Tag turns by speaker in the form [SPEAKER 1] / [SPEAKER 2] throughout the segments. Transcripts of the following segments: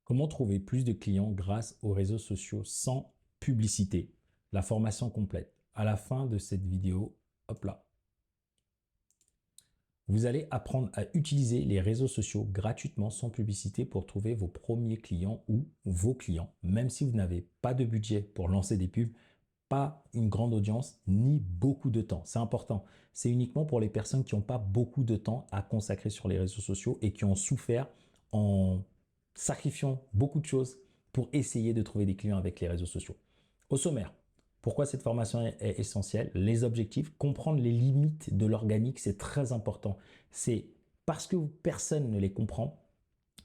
[SPEAKER 1] Comment trouver plus de clients grâce aux réseaux sociaux sans publicité? La formation complète. À la fin de cette vidéo, hop là, vous allez apprendre à utiliser les réseaux sociaux gratuitement sans publicité pour trouver vos premiers clients ou vos clients, même si vous n'avez pas de budget pour lancer des pubs, pas une grande audience, ni beaucoup de temps. C'est important. C'est uniquement pour les personnes qui n'ont pas beaucoup de temps à consacrer sur les réseaux sociaux et qui ont souffert en sacrifiant beaucoup de choses pour essayer de trouver des clients avec les réseaux sociaux. Au sommaire, pourquoi cette formation est essentielle? Les objectifs, comprendre les limites de l'organique, c'est très important. C'est parce que personne ne les comprend.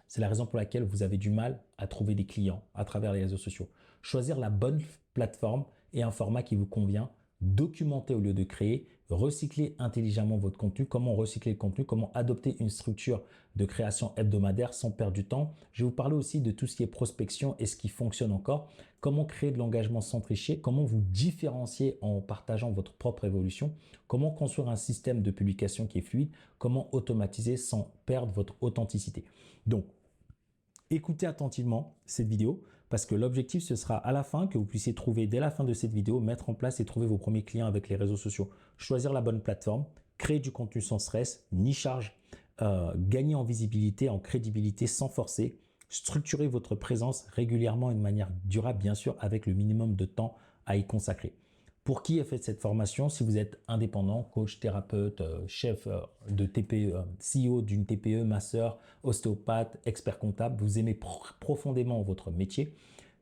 [SPEAKER 1] C'est la raison pour laquelle vous avez du mal à trouver des clients à travers les réseaux sociaux. Choisir la bonne plateforme et un format qui vous convient, documenter au lieu de créer, recycler intelligemment votre contenu, comment recycler le contenu, comment adopter une structure de création hebdomadaire sans perdre du temps. Je vais vous parler aussi de tout ce qui est prospection et ce qui fonctionne encore, comment créer de l'engagement sans tricher, comment vous différencier en partageant votre propre évolution, comment construire un système de publication qui est fluide, comment automatiser sans perdre votre authenticité. Donc, écoutez attentivement cette vidéo parce que l'objectif, ce sera à la fin que vous puissiez trouver, dès la fin de cette vidéo, mettre en place et trouver vos premiers clients avec les réseaux sociaux. Choisir la bonne plateforme, créer du contenu sans stress, ni charge, gagner en visibilité, en crédibilité sans forcer, structurer votre présence régulièrement et de manière durable, bien sûr, avec le minimum de temps à y consacrer. Pour qui est faite cette formation? Si vous êtes indépendant, coach, thérapeute, chef de TPE, CEO d'une TPE, masseur, ostéopathe, expert comptable, vous aimez profondément votre métier,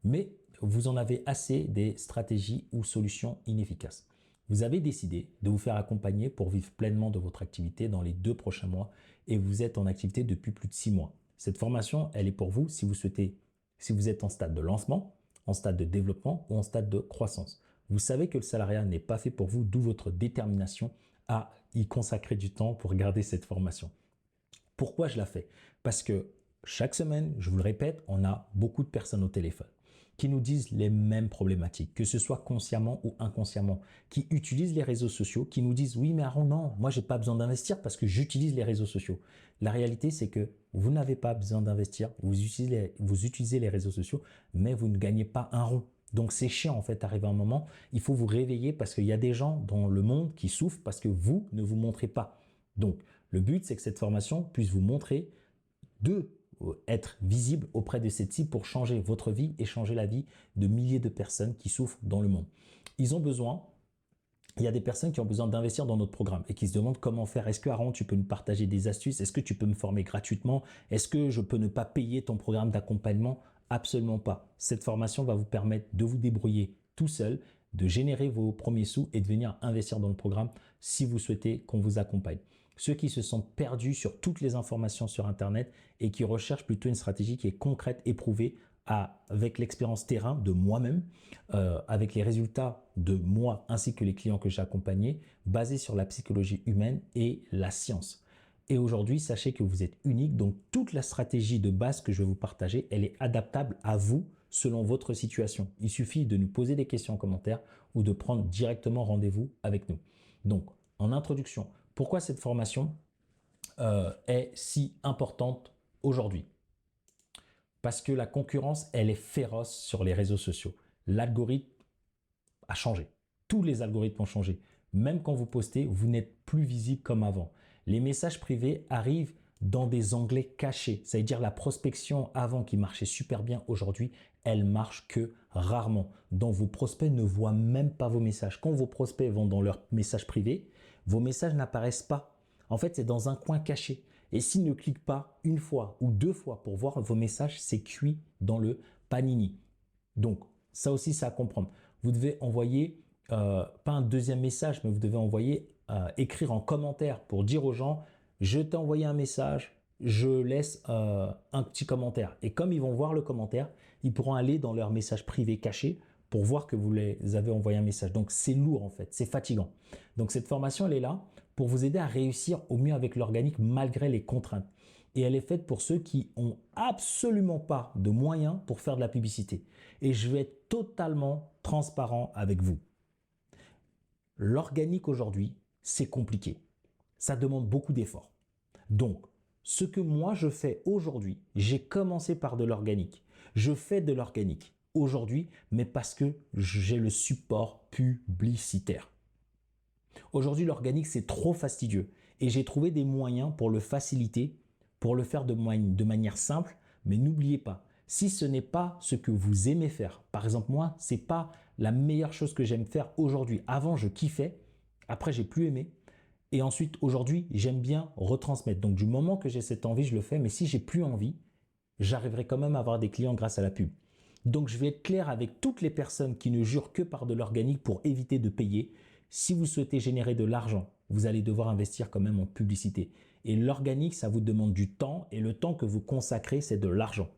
[SPEAKER 1] mais vous en avez assez des stratégies ou solutions inefficaces. Vous avez décidé de vous faire accompagner pour vivre pleinement de votre activité dans les 2 prochains mois et vous êtes en activité depuis plus de 6 mois. Cette formation, elle est pour vous si vous souhaitez, si vous êtes en stade de lancement, en stade de développement ou en stade de croissance. Vous savez que le salariat n'est pas fait pour vous, d'où votre détermination à y consacrer du temps pour garder cette formation. Pourquoi je la fais? Parce que chaque semaine, je vous le répète, on a beaucoup de personnes au téléphone qui nous disent les mêmes problématiques, que ce soit consciemment ou inconsciemment, qui utilisent les réseaux sociaux, qui nous disent « Oui, mais Aaron, non, moi, j'ai pas besoin d'investir parce que j'utilise les réseaux sociaux. » La réalité, c'est que vous n'avez pas besoin d'investir, vous utilisez les réseaux sociaux, mais vous ne gagnez pas un rond. Donc, c'est chiant, en fait, arrivé un moment, il faut vous réveiller parce qu'il y a des gens dans le monde qui souffrent parce que vous ne vous montrez pas. Donc, le but, c'est que cette formation puisse vous montrer de être visible auprès de cette cible pour changer votre vie et changer la vie de milliers de personnes qui souffrent dans le monde. Ils ont besoin, il y a des personnes qui ont besoin d'investir dans notre programme et qui se demandent comment faire. Est-ce que Aaron, tu peux nous partager des astuces? Est-ce que tu peux me former gratuitement? Est-ce que je peux ne pas payer ton programme d'accompagnement? Absolument pas. Cette formation va vous permettre de vous débrouiller tout seul, de générer vos premiers sous et de venir investir dans le programme si vous souhaitez qu'on vous accompagne. Ceux qui se sentent perdus sur toutes les informations sur Internet et qui recherchent plutôt une stratégie qui est concrète, éprouvée, avec l'expérience terrain de moi-même, avec les résultats de moi ainsi que les clients que j'ai accompagnés, basés sur la psychologie humaine et la science. Et aujourd'hui, sachez que vous êtes unique, donc toute la stratégie de base que je vais vous partager, elle est adaptable à vous selon votre situation. Il suffit de nous poser des questions en commentaire ou de prendre directement rendez-vous avec nous. Donc, en introduction, pourquoi cette formation est si importante aujourd'hui? Parce que la concurrence, elle est féroce sur les réseaux sociaux. L'algorithme a changé. Tous les algorithmes ont changé. Même quand vous postez, vous n'êtes plus visible comme avant. Les messages privés arrivent dans des onglets cachés. Ça veut dire la prospection avant qui marchait super bien aujourd'hui, elle marche que rarement. Donc vos prospects ne voient même pas vos messages. Quand vos prospects vont dans leurs messages privés, vos messages n'apparaissent pas. En fait, c'est dans un coin caché. Et s'ils ne cliquent pas une fois ou 2 fois pour voir vos messages, c'est cuit dans le panini. Donc, ça aussi, c'est à comprendre. Vous devez envoyer, pas un deuxième message, mais vous devez envoyer, écrire en commentaire pour dire aux gens, je t'ai envoyé un message, je laisse un petit commentaire. Et comme ils vont voir le commentaire, ils pourront aller dans leur message privé caché pour voir que vous les avez envoyé un message. Donc, c'est lourd en fait, c'est fatigant. Donc, cette formation, elle est là pour vous aider à réussir au mieux avec l'organique malgré les contraintes. Et elle est faite pour ceux qui ont absolument pas de moyens pour faire de la publicité. Et je vais être totalement transparent avec vous. L'organique aujourd'hui, c'est compliqué. Ça demande beaucoup d'efforts. Donc, Ce que moi je fais aujourd'hui, j'ai commencé par de l'organique. Je fais de l'organique aujourd'hui, mais parce que j'ai le support publicitaire. Aujourd'hui, l'organique, c'est trop fastidieux et j'ai trouvé des moyens pour le faciliter, pour le faire de manière simple, mais n'oubliez pas, si ce n'est pas ce que vous aimez faire, par exemple moi, ce n'est pas la meilleure chose que j'aime faire aujourd'hui. Avant, je kiffais, après, j'ai plus aimé. Et ensuite, aujourd'hui, j'aime bien retransmettre. Donc, du moment que j'ai cette envie, je le fais. Mais si j'ai plus envie, j'arriverai quand même à avoir des clients grâce à la pub. Donc, je vais être clair avec toutes les personnes qui ne jurent que par de l'organique pour éviter de payer. Si vous souhaitez générer de l'argent, vous allez devoir investir quand même en publicité. Et l'organique, ça vous demande du temps et le temps que vous consacrez, c'est de l'argent.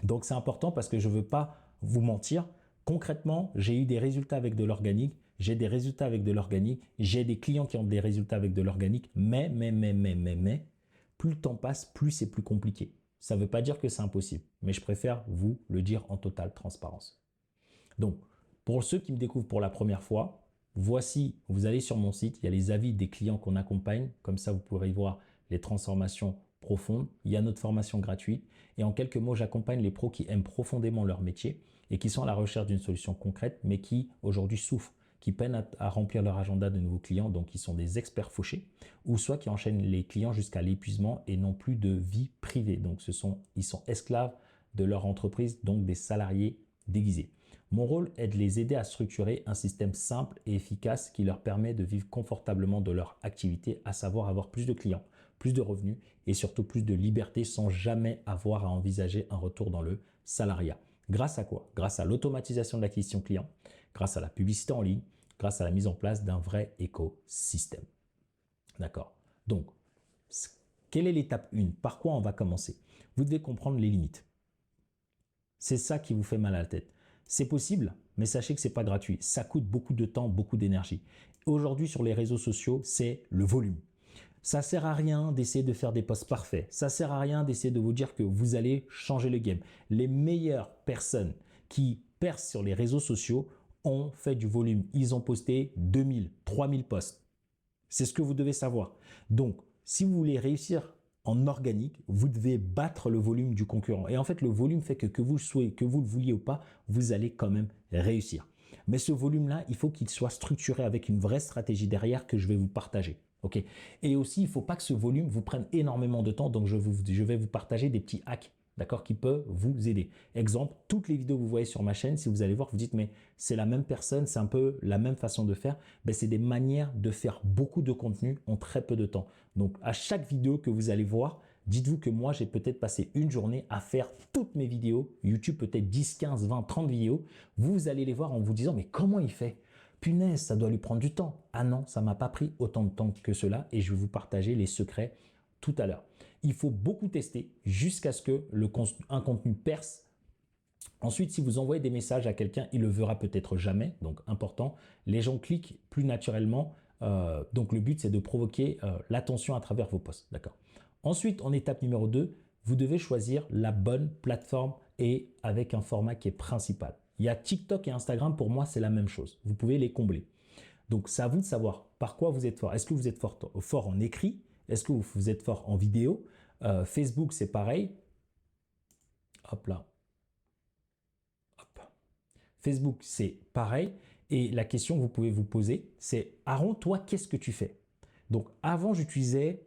[SPEAKER 1] Donc, c'est important parce que je ne veux pas vous mentir. Concrètement, j'ai eu des résultats avec de l'organique. J'ai des résultats avec de l'organique. J'ai des clients qui ont des résultats avec de l'organique. Mais, plus le temps passe, plus c'est plus compliqué. Ça ne veut pas dire que c'est impossible, mais je préfère vous le dire en totale transparence. Donc, pour ceux qui me découvrent pour la première fois, voici, vous allez sur mon site, il y a les avis des clients qu'on accompagne. Comme ça, vous pourrez y voir les transformations profondes. Il y a notre formation gratuite. Et en quelques mots, j'accompagne les pros qui aiment profondément leur métier et qui sont à la recherche d'une solution concrète, mais qui aujourd'hui souffrent, qui peinent à remplir leur agenda de nouveaux clients, donc qui sont des experts fauchés, ou soit qui enchaînent les clients jusqu'à l'épuisement et n'ont plus de vie privée. Donc, ils sont esclaves de leur entreprise, donc des salariés déguisés. Mon rôle est de les aider à structurer un système simple et efficace qui leur permet de vivre confortablement de leur activité, à savoir avoir plus de clients, plus de revenus et surtout plus de liberté sans jamais avoir à envisager un retour dans le salariat. Grâce à quoi? Grâce à l'automatisation de l'acquisition client, grâce à la publicité en ligne, grâce à la mise en place d'un vrai écosystème. D'accord? Donc, quelle est l'étape 1? Par quoi on va commencer? Vous devez comprendre les limites. C'est ça qui vous fait mal à la tête. C'est possible, mais sachez que ce n'est pas gratuit. Ça coûte beaucoup de temps, beaucoup d'énergie. Aujourd'hui, sur les réseaux sociaux, c'est le volume. Ça ne sert à rien d'essayer de faire des posts parfaits. Ça ne sert à rien d'essayer de vous dire que vous allez changer le game. Les meilleures personnes qui percent sur les réseaux sociaux ont fait du volume. Ils ont posté 2000, 3000 posts. C'est ce que vous devez savoir. Donc, si vous voulez réussir en organique, vous devez battre le volume du concurrent. Et en fait, le volume fait que vous le vouliez ou pas, vous allez quand même réussir. Mais ce volume-là, il faut qu'il soit structuré avec une vraie stratégie derrière que je vais vous partager. Okay. Et aussi, il ne faut pas que ce volume vous prenne énormément de temps. Donc, je vais vous partager des petits hacks, d'accord, qui peuvent vous aider. Exemple, toutes les vidéos que vous voyez sur ma chaîne, si vous allez voir, vous dites, mais c'est la même personne, c'est un peu la même façon de faire. Ben, c'est des manières de faire beaucoup de contenu en très peu de temps. Donc, à chaque vidéo que vous allez voir, dites-vous que moi, j'ai peut-être passé une journée à faire toutes mes vidéos. YouTube, peut-être 10, 15, 20, 30 vidéos. Vous allez les voir en vous disant, mais comment il fait ? Punaise, ça doit lui prendre du temps. Ah non, ça ne m'a pas pris autant de temps que cela et je vais vous partager les secrets tout à l'heure. Il faut beaucoup tester jusqu'à ce que un contenu perce. Ensuite, si vous envoyez des messages à quelqu'un, il ne le verra peut-être jamais, donc important. Les gens cliquent plus naturellement, donc le but c'est de provoquer l'attention à travers vos posts. D'accord. Ensuite, en étape numéro 2, vous devez choisir la bonne plateforme et avec un format qui est principal. Il y a TikTok et Instagram, pour moi, c'est la même chose. Vous pouvez les combler. Donc, c'est à vous de savoir par quoi vous êtes fort. Est-ce que vous êtes fort en écrit? Est-ce que vous êtes fort en vidéo? Facebook, c'est pareil. Hop là. Hop. Facebook, c'est pareil. Et la question que vous pouvez vous poser, c'est Aaron, toi, qu'est-ce que tu fais? Donc, avant, j'utilisais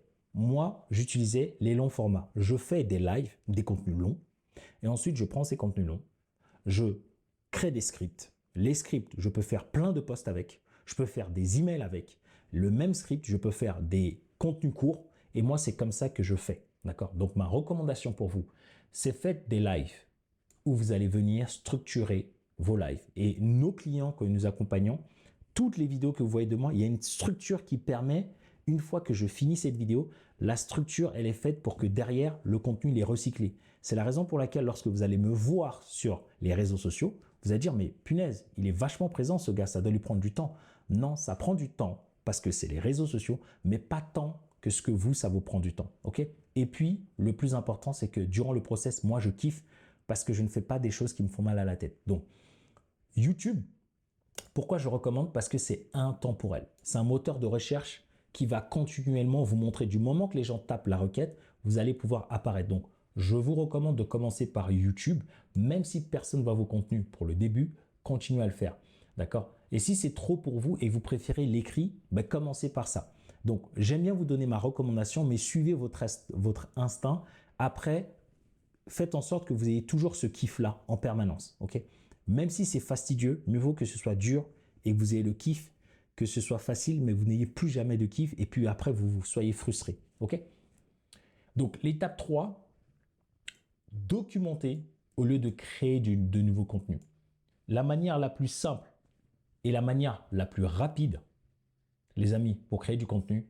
[SPEAKER 1] les longs formats. Je fais des lives, des contenus longs. Et ensuite, je prends ces contenus longs. Je crée des scripts. Les scripts, je peux faire plein de posts avec. Je peux faire des emails avec. Le même script, je peux faire des contenus courts. Et moi, c'est comme ça que je fais. D'accord? Donc, ma recommandation pour vous, c'est faites des lives où vous allez venir structurer vos lives. Et nos clients que nous accompagnons, toutes les vidéos que vous voyez de moi, il y a une structure qui permet, une fois que je finis cette vidéo, la structure, elle est faite pour que derrière, le contenu, il est recyclé. C'est la raison pour laquelle, lorsque vous allez me voir sur les réseaux sociaux, vous allez dire, mais punaise, il est vachement présent ce gars, ça doit lui prendre du temps. Non, ça prend du temps parce que c'est les réseaux sociaux, mais pas tant que ce que vous, ça vous prend du temps. Ok? Et puis, le plus important, c'est que durant le process, moi, je kiffe parce que je ne fais pas des choses qui me font mal à la tête. Donc, YouTube, pourquoi je recommande? Parce que c'est intemporel. C'est un moteur de recherche qui va continuellement vous montrer, du moment que les gens tapent la requête, vous allez pouvoir apparaître. Donc, je vous recommande de commencer par YouTube, même si personne ne voit vos contenus pour le début, continuez à le faire. D'accord? Et si c'est trop pour vous et vous préférez l'écrit, ben, commencez par ça. Donc, j'aime bien vous donner ma recommandation, mais suivez votre instinct. Après, faites en sorte que vous ayez toujours ce kiff-là en permanence. Ok? Même si c'est fastidieux, mieux vaut que ce soit dur et que vous ayez le kiff, que ce soit facile, mais vous n'ayez plus jamais de kiff et puis après, vous soyez frustré. Ok? Donc, l'étape 3, documenter au lieu de créer de nouveaux contenus. La manière la plus simple et la manière la plus rapide, les amis, pour créer du contenu,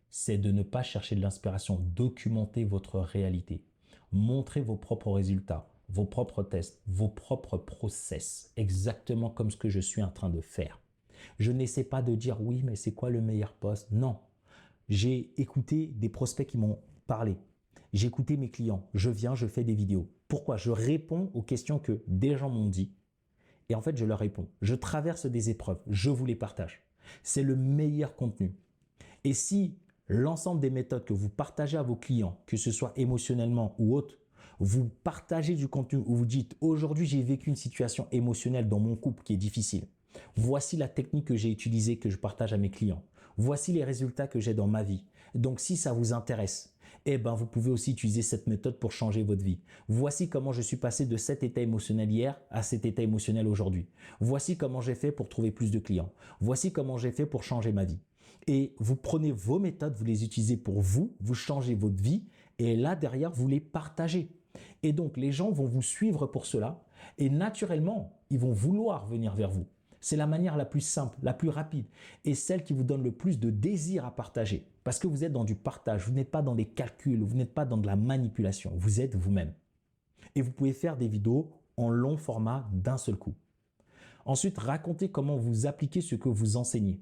[SPEAKER 1] c'est de ne pas chercher de l'inspiration. Documentez votre réalité. Montrez vos propres résultats, vos propres tests, vos propres process, exactement comme ce que je suis en train de faire. Je n'essaie pas de dire oui, mais c'est quoi le meilleur poste? Non. J'ai écouté des prospects qui m'ont parlé. J'ai écouté mes clients. Je viens, je fais des vidéos. Pourquoi? Je réponds aux questions que des gens m'ont dit. Et en fait, je leur réponds. Je traverse des épreuves. Je vous les partage. C'est le meilleur contenu. Et si l'ensemble des méthodes que vous partagez à vos clients, que ce soit émotionnellement ou autre, vous partagez du contenu où vous dites « Aujourd'hui, j'ai vécu une situation émotionnelle dans mon couple qui est difficile. Voici la technique que j'ai utilisée, que je partage à mes clients. Voici les résultats que j'ai dans ma vie. Donc, si ça vous intéresse, eh ben, vous pouvez aussi utiliser cette méthode pour changer votre vie. Voici comment je suis passé de cet état émotionnel hier à cet état émotionnel aujourd'hui. Voici comment j'ai fait pour trouver plus de clients. Voici comment j'ai fait pour changer ma vie. » Et vous prenez vos méthodes, vous les utilisez pour vous, vous changez votre vie et là, derrière, vous les partagez. Et donc, les gens vont vous suivre pour cela et naturellement, ils vont vouloir venir vers vous. C'est la manière la plus simple, la plus rapide et celle qui vous donne le plus de désir à partager. Parce que vous êtes dans du partage, vous n'êtes pas dans des calculs, vous n'êtes pas dans de la manipulation, vous êtes vous-même. Et vous pouvez faire des vidéos en long format d'un seul coup. Ensuite, racontez comment vous appliquez ce que vous enseignez.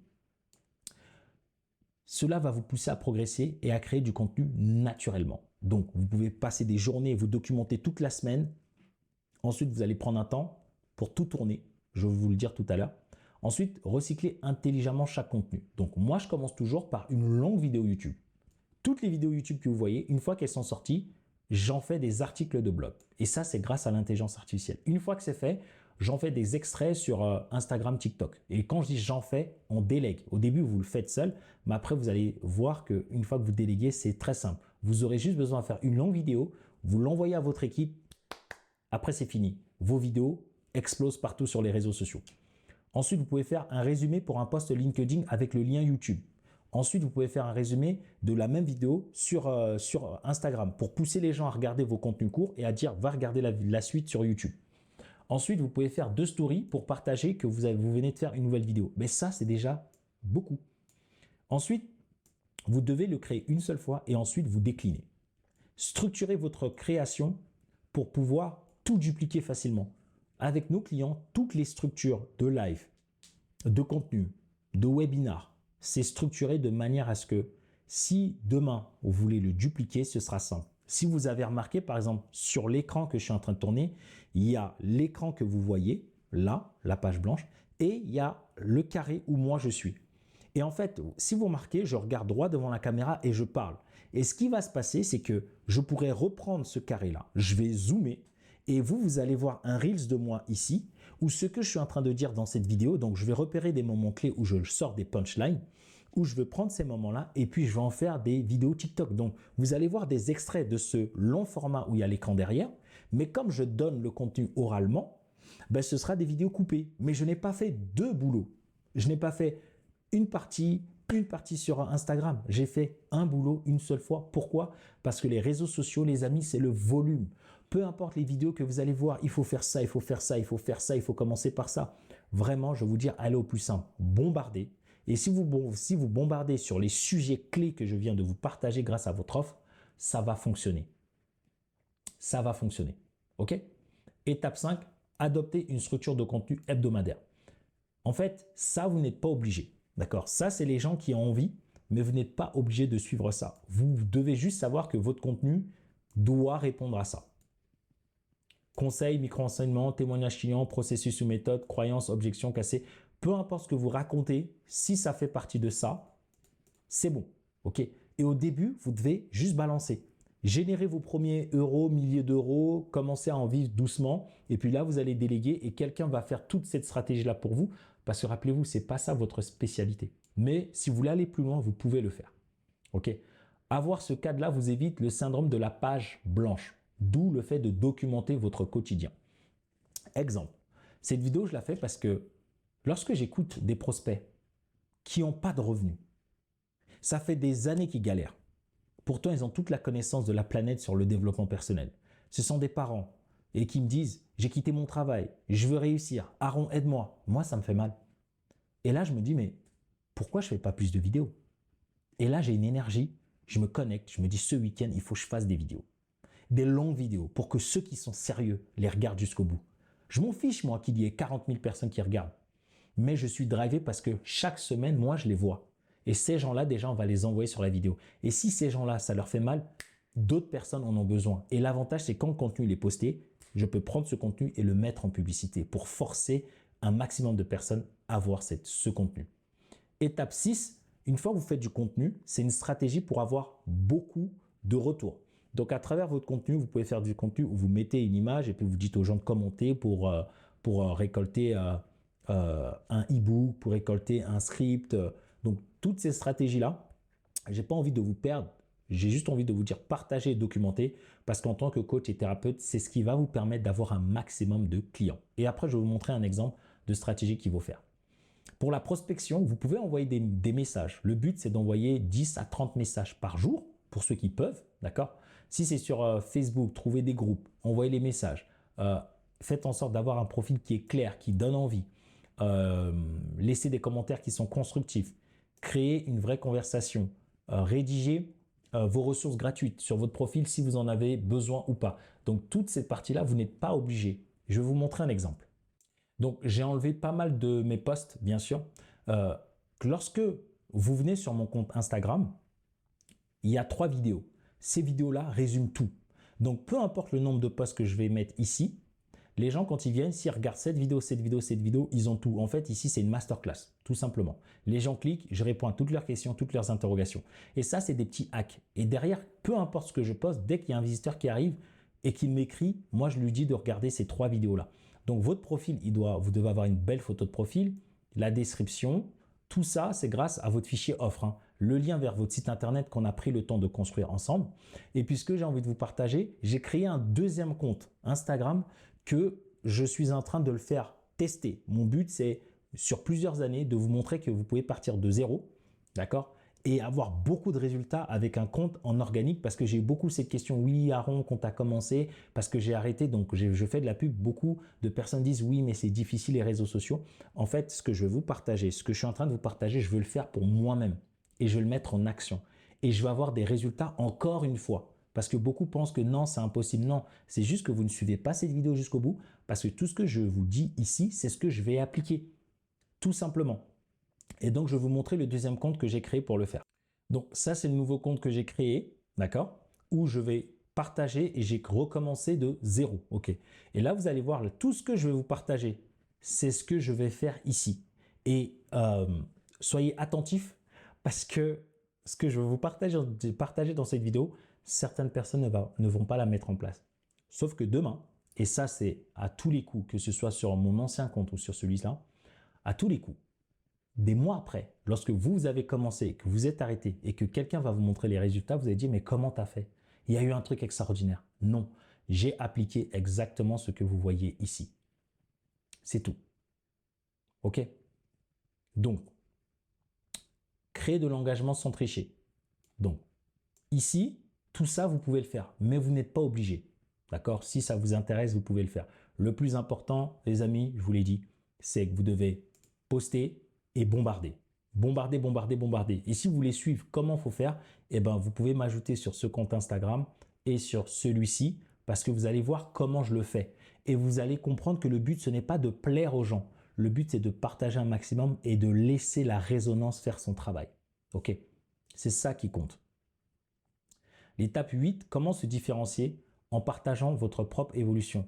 [SPEAKER 1] Cela va vous pousser à progresser et à créer du contenu naturellement. Donc, vous pouvez passer des journées et vous documenter toute la semaine. Ensuite, vous allez prendre un temps pour tout tourner. Je vais vous le dire tout à l'heure. Ensuite, recycler intelligemment chaque contenu. Donc, moi, je commence toujours par une longue vidéo YouTube. Toutes les vidéos YouTube que vous voyez, une fois qu'elles sont sorties, j'en fais des articles de blog. Et ça, c'est grâce à l'intelligence artificielle. Une fois que c'est fait, j'en fais des extraits sur Instagram, TikTok. Et quand je dis j'en fais, on délègue. Au début, vous le faites seul, mais après, vous allez voir qu'une fois que vous déléguez, c'est très simple. Vous aurez juste besoin de faire une longue vidéo, vous l'envoyez à votre équipe, après c'est fini. Vos vidéos explosent partout sur les réseaux sociaux. Ensuite, vous pouvez faire un résumé pour un post LinkedIn avec le lien YouTube. Ensuite, vous pouvez faire un résumé de la même vidéo sur Instagram pour pousser les gens à regarder vos contenus courts et à dire « va regarder la suite sur YouTube ». Ensuite, vous pouvez faire 2 stories pour partager que vous venez de faire une nouvelle vidéo. Mais ça, c'est déjà beaucoup. Ensuite, vous devez le créer une seule fois et ensuite vous déclinez. Structurez votre création pour pouvoir tout dupliquer facilement. Avec nos clients, toutes les structures de live, de contenu, de webinar, c'est structuré de manière à ce que si demain vous voulez le dupliquer, ce sera simple. Si vous avez remarqué, par exemple, sur l'écran que je suis en train de tourner, il y a l'écran que vous voyez, là, la page blanche, et il y a le carré où moi je suis. Et en fait, si vous remarquez, je regarde droit devant la caméra et je parle. Et ce qui va se passer, c'est que je pourrais reprendre ce carré-là. Je vais zoomer et vous allez voir un Reels de moi ici, où ce que je suis en train de dire dans cette vidéo, donc je vais repérer des moments clés où je sors des punchlines, où je vais prendre ces moments-là et puis je vais en faire des vidéos TikTok. Donc, vous allez voir des extraits de ce long format où il y a l'écran derrière, mais comme je donne le contenu oralement, ben, ce sera des vidéos coupées. Mais je n'ai pas fait 2 boulots. Je n'ai pas fait une partie sur Instagram. J'ai fait un boulot une seule fois. Pourquoi? Parce que les réseaux sociaux, les amis, c'est le volume. Peu importe les vidéos que vous allez voir, il faut faire ça, il faut faire ça, il faut faire ça, il faut commencer par ça. Vraiment, je vais vous dire, allez au plus simple, bombardez. Et si vous bombardez sur les sujets clés que je viens de vous partager grâce à votre offre, ça va fonctionner. Ça va fonctionner. OK? Étape 5, adopter une structure de contenu hebdomadaire. En fait, ça, vous n'êtes pas obligé. D'accord? Ça, c'est les gens qui ont envie, mais vous n'êtes pas obligé de suivre ça. Vous devez juste savoir que votre contenu doit répondre à ça. Conseils, micro-enseignements, témoignages clients, processus ou méthode, croyances, objections cassées. Peu importe ce que vous racontez, si ça fait partie de ça, c'est bon. OK? Et au début, vous devez juste balancer. Générez vos premiers euros, milliers d'euros, commencez à en vivre doucement. Et puis là, vous allez déléguer et quelqu'un va faire toute cette stratégie-là pour vous. Parce que rappelez-vous, ce n'est pas ça votre spécialité. Mais si vous voulez aller plus loin, vous pouvez le faire. OK? Avoir ce cadre-là vous évite le syndrome de la page blanche. D'où le fait de documenter votre quotidien. Exemple. Cette vidéo, je la fais parce que lorsque j'écoute des prospects qui n'ont pas de revenus, ça fait des années qu'ils galèrent. Pourtant, ils ont toute la connaissance de la planète sur le développement personnel. Ce sont des parents et qui me disent « j'ai quitté mon travail, je veux réussir, Aaron, aide-moi ». Moi, ça me fait mal. Et là, je me dis « mais pourquoi je ne fais pas plus de vidéos ?» Et là, j'ai une énergie, je me connecte, je me dis « ce week-end, il faut que je fasse des vidéos. » Des longues vidéos pour que ceux qui sont sérieux les regardent jusqu'au bout. Je m'en fiche, moi, qu'il y ait 40 000 personnes qui regardent. Mais je suis drivé parce que chaque semaine, moi, je les vois. Et ces gens-là, déjà, on va les envoyer sur la vidéo. Et si ces gens-là, ça leur fait mal, d'autres personnes en ont besoin. Et l'avantage, c'est quand le contenu il est posté, je peux prendre ce contenu et le mettre en publicité pour forcer un maximum de personnes à voir ce contenu. Étape 6, une fois que vous faites du contenu, c'est une stratégie pour avoir beaucoup de retours. Donc, à travers votre contenu, vous pouvez faire du contenu où vous mettez une image et puis vous dites aux gens de commenter pour récolter un e-book, pour récolter un script. Donc, toutes ces stratégies-là, je n'ai pas envie de vous perdre. J'ai juste envie de vous dire partagez et documentez parce qu'en tant que coach et thérapeute, c'est ce qui va vous permettre d'avoir un maximum de clients. Et après, je vais vous montrer un exemple de stratégie qu'il faut faire. Pour la prospection, vous pouvez envoyer des messages. Le but, c'est d'envoyer 10 à 30 messages par jour pour ceux qui peuvent, d'accord? Si c'est sur Facebook, trouvez des groupes, envoyez les messages. Faites en sorte d'avoir un profil qui est clair, qui donne envie. Laissez des commentaires qui sont constructifs. Créez une vraie conversation. Rédigez vos ressources gratuites sur votre profil si vous en avez besoin ou pas. Donc, toute cette partie-là, vous n'êtes pas obligé. Je vais vous montrer un exemple. Donc, j'ai enlevé pas mal de mes posts, bien sûr. Lorsque vous venez sur mon compte Instagram, il y a 3 vidéos. Ces vidéos-là résument tout. Donc, peu importe le nombre de posts que je vais mettre ici, les gens, quand ils viennent, s'ils regardent cette vidéo, cette vidéo, cette vidéo, ils ont tout. En fait, ici, c'est une masterclass, tout simplement. Les gens cliquent, je réponds à toutes leurs questions, toutes leurs interrogations. Et ça, c'est des petits hacks. Et derrière, peu importe ce que je poste, dès qu'il y a un visiteur qui arrive et qui m'écrit, moi, je lui dis de regarder ces 3 vidéos-là. Donc, votre profil, vous devez avoir une belle photo de profil, la description, tout ça, c'est grâce à votre fichier offre, hein. Le lien vers votre site internet qu'on a pris le temps de construire ensemble. Et puisque j'ai envie de vous partager, j'ai créé un deuxième compte Instagram que je suis en train de le faire tester. Mon but, c'est sur plusieurs années de vous montrer que vous pouvez partir de zéro, d'accord, et avoir beaucoup de résultats avec un compte en organique parce que j'ai eu beaucoup cette question, oui Aaron, quand tu as commencé, parce que j'ai arrêté, donc je fais de la pub, beaucoup de personnes disent oui mais c'est difficile les réseaux sociaux. En fait, ce que je veux vous partager, ce que je suis en train de vous partager, je veux le faire pour moi-même et je vais le mettre en action et je vais avoir des résultats encore une fois. Parce que beaucoup pensent que non, c'est impossible. Non, c'est juste que vous ne suivez pas cette vidéo jusqu'au bout parce que tout ce que je vous dis ici, c'est ce que je vais appliquer, tout simplement. Et donc, je vais vous montrer le deuxième compte que j'ai créé pour le faire. Donc, ça, c'est le nouveau compte que j'ai créé, d'accord, où je vais partager et j'ai recommencé de zéro, ok. Et là, vous allez voir, tout ce que je vais vous partager, c'est ce que je vais faire ici. Et soyez attentifs parce que ce que je vais vous partager dans cette vidéo, certaines personnes ne vont pas la mettre en place. Sauf que demain, et ça c'est à tous les coups, que ce soit sur mon ancien compte ou sur celui-là, à tous les coups, des mois après, lorsque vous avez commencé, que vous êtes arrêté et que quelqu'un va vous montrer les résultats, vous allez dire mais comment tu as fait? Il y a eu un truc extraordinaire. Non, j'ai appliqué exactement ce que vous voyez ici. C'est tout. OK? Donc, créer de l'engagement sans tricher. Donc, ici, tout ça, vous pouvez le faire, mais vous n'êtes pas obligé. D'accord? Si ça vous intéresse, vous pouvez le faire. Le plus important, les amis, je vous l'ai dit, c'est que vous devez poster et bombarder. Bombarder, bombarder, bombarder. Et si vous voulez suivre comment il faut faire, eh ben, vous pouvez m'ajouter sur ce compte Instagram et sur celui-ci parce que vous allez voir comment je le fais. Et vous allez comprendre que le but, ce n'est pas de plaire aux gens. Le but, c'est de partager un maximum et de laisser la résonance faire son travail. OK? C'est ça qui compte. L'étape 8, comment se différencier en partageant votre propre évolution.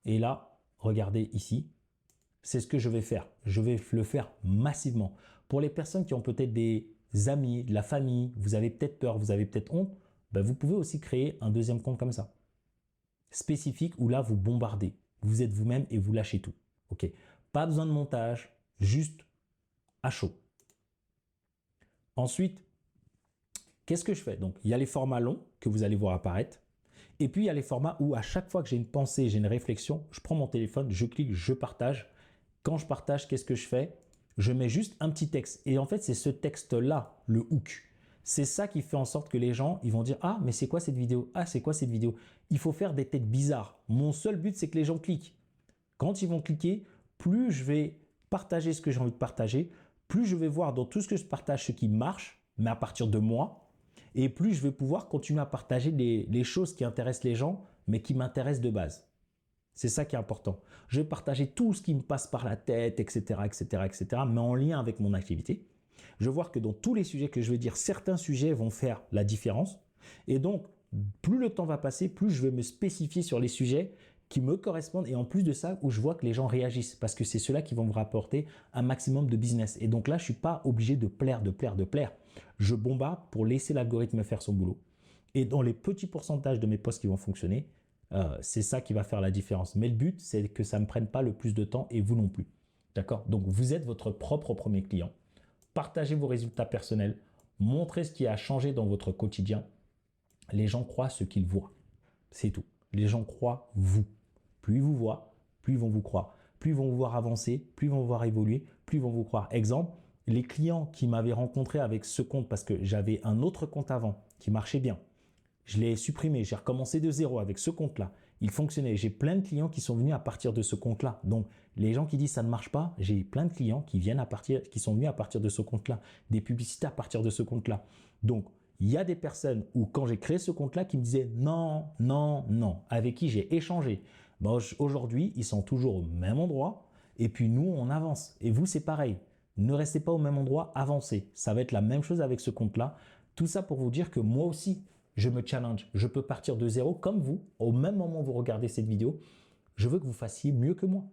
[SPEAKER 1] Et là, regardez ici, c'est ce que je vais faire. Je vais le faire massivement. Pour les personnes qui ont peut-être des amis, de la famille, vous avez peut-être peur, vous avez peut-être honte, ben, vous pouvez aussi créer un deuxième compte comme ça, spécifique, où là, vous bombardez. Vous êtes vous-même et vous lâchez tout. Ok. Pas besoin de montage, juste à chaud. Ensuite, qu'est-ce que je fais? Donc, il y a les formats longs que vous allez voir apparaître. Et puis, il y a les formats où à chaque fois que j'ai une pensée, j'ai une réflexion, je prends mon téléphone, je clique, je partage. Quand je partage, qu'est-ce que je fais? Je mets juste un petit texte. Et en fait, c'est ce texte-là, le hook. C'est ça qui fait en sorte que les gens, ils vont dire « Ah, mais c'est quoi cette vidéo? Ah, c'est quoi cette vidéo ?» Il faut faire des têtes bizarres. Mon seul but, c'est que les gens cliquent. Quand ils vont cliquer, plus je vais partager ce que j'ai envie de partager, plus je vais voir dans tout ce que je partage ce qui marche, mais à partir de moi, et plus je vais pouvoir continuer à partager les choses qui intéressent les gens, mais qui m'intéressent de base. C'est ça qui est important. Je vais partager tout ce qui me passe par la tête, etc., etc., etc., mais en lien avec mon activité. Je vais voir que dans tous les sujets que je vais dire, certains sujets vont faire la différence. Et donc, plus le temps va passer, plus je vais me spécifier sur les sujets qui me correspondent et en plus de ça, où je vois que les gens réagissent parce que c'est ceux-là qui vont me rapporter un maximum de business. Et donc là, je ne suis pas obligé de plaire, de plaire, de plaire. Je bombarde pour laisser l'algorithme faire son boulot. Et dans les petits pourcentages de mes posts qui vont fonctionner, c'est ça qui va faire la différence. Mais le but, c'est que ça ne me prenne pas le plus de temps et vous non plus. D'accord? Donc, vous êtes votre propre premier client. Partagez vos résultats personnels. Montrez ce qui a changé dans votre quotidien. Les gens croient ce qu'ils voient. C'est tout. Les gens croient vous. Plus ils vous voient, plus ils vont vous croire. Plus ils vont vous voir avancer, plus ils vont vous voir évoluer, plus ils vont vous croire. Exemple, les clients qui m'avaient rencontré avec ce compte, parce que j'avais un autre compte avant qui marchait bien, je l'ai supprimé, j'ai recommencé de zéro avec ce compte-là. Il fonctionnait. J'ai plein de clients qui sont venus à partir de ce compte-là. Donc, les gens qui disent ça ne marche pas, j'ai plein de clients qui qui sont venus à partir de ce compte-là. Des publicités à partir de ce compte-là. Donc, il y a des personnes où, quand j'ai créé ce compte-là, qui me disaient non, non, non, avec qui j'ai échangé. Ben, aujourd'hui, ils sont toujours au même endroit. Et puis, nous, on avance. Et vous, c'est pareil. Ne restez pas au même endroit, avancez. Ça va être la même chose avec ce compte-là. Tout ça pour vous dire que moi aussi, je me challenge. Je peux partir de zéro comme vous. Au même moment où vous regardez cette vidéo, je veux que vous fassiez mieux que moi.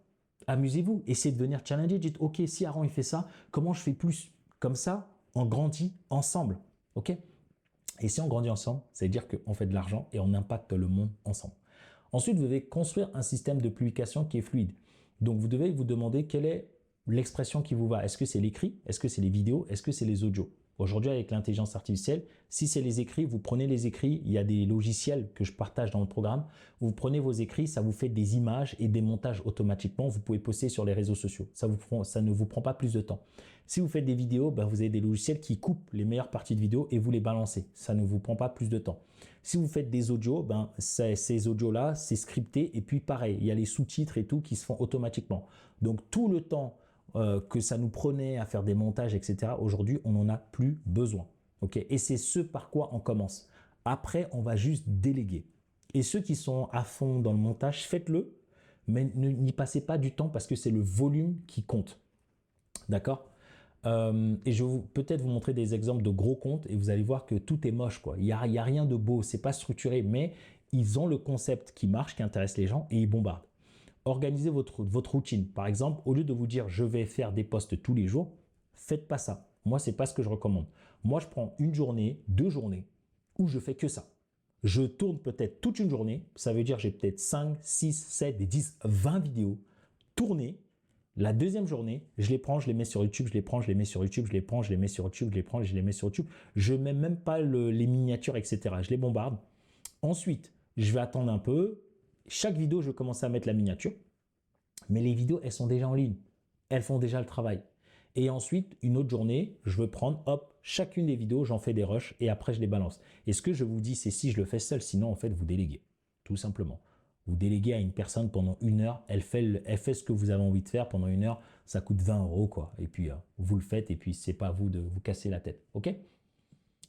[SPEAKER 1] Amusez-vous. Essayez de venir challenger. Dites, OK, si Aaron il fait ça, comment je fais plus? Comme ça, on grandit ensemble. OK? Et si on grandit ensemble, ça veut dire qu'on fait de l'argent et on impacte le monde ensemble. Ensuite, vous devez construire un système de publication qui est fluide. Donc, vous devez vous demander quelle est l'expression qui vous va. Est-ce que c'est l'écrit? Est-ce que c'est les vidéos? Est-ce que c'est les audios? Aujourd'hui, avec l'intelligence artificielle, si c'est les écrits, vous prenez les écrits, il y a des logiciels que je partage dans le programme, vous prenez vos écrits, ça vous fait des images et des montages automatiquement, vous pouvez poster sur les réseaux sociaux, ça ne vous prend pas plus de temps. Si vous faites des vidéos, ben vous avez des logiciels qui coupent les meilleures parties de vidéo et vous les balancez, ça ne vous prend pas plus de temps. Si vous faites des audios, ben ces audios-là, c'est scripté et puis pareil, il y a les sous-titres et tout qui se font automatiquement. Donc tout le temps que ça nous prenait à faire des montages, etc. Aujourd'hui, on n'en a plus besoin. Okay, et c'est ce par quoi on commence. Après, on va juste déléguer. Et ceux qui sont à fond dans le montage, faites-le, mais n'y passez pas du temps parce que c'est le volume qui compte. D'accord? Et je vais peut-être vous montrer des exemples de gros comptes et vous allez voir que tout est moche, quoi. Il n'y a rien de beau, c'est pas structuré, mais ils ont le concept qui marche, qui intéresse les gens et ils bombardent. Organisez votre routine. Par exemple, au lieu de vous dire je vais faire des posts tous les jours, faites pas ça. Moi, c'est pas ce que je recommande. Moi, je prends une journée, 2 journées où je fais que ça. Je tourne peut-être toute une journée. Ça veut dire j'ai peut-être 5, 6, 7, 10, 20 vidéos tournées. La deuxième journée, je les prends, je les mets sur YouTube, je les prends, je les mets sur YouTube, je les prends, je les mets sur YouTube, je les prends, je les mets sur YouTube. Je mets même pas les miniatures, etc. Je les bombarde. Ensuite, je vais attendre un peu. Chaque vidéo, je vais commencer à mettre la miniature. Mais les vidéos, elles sont déjà en ligne. Elles font déjà le travail. Et ensuite, une autre journée, je vais prendre, hop, chacune des vidéos, j'en fais des rushs et après, je les balance. Et ce que je vous dis, c'est si je le fais seul, sinon, en fait, vous déléguez. Tout simplement. Vous déléguez à une personne pendant 1 heure, elle fait ce que vous avez envie de faire pendant 1 heure, ça coûte 20 €, quoi. Et puis, vous le faites et puis, c'est pas à vous de vous casser la tête. OK?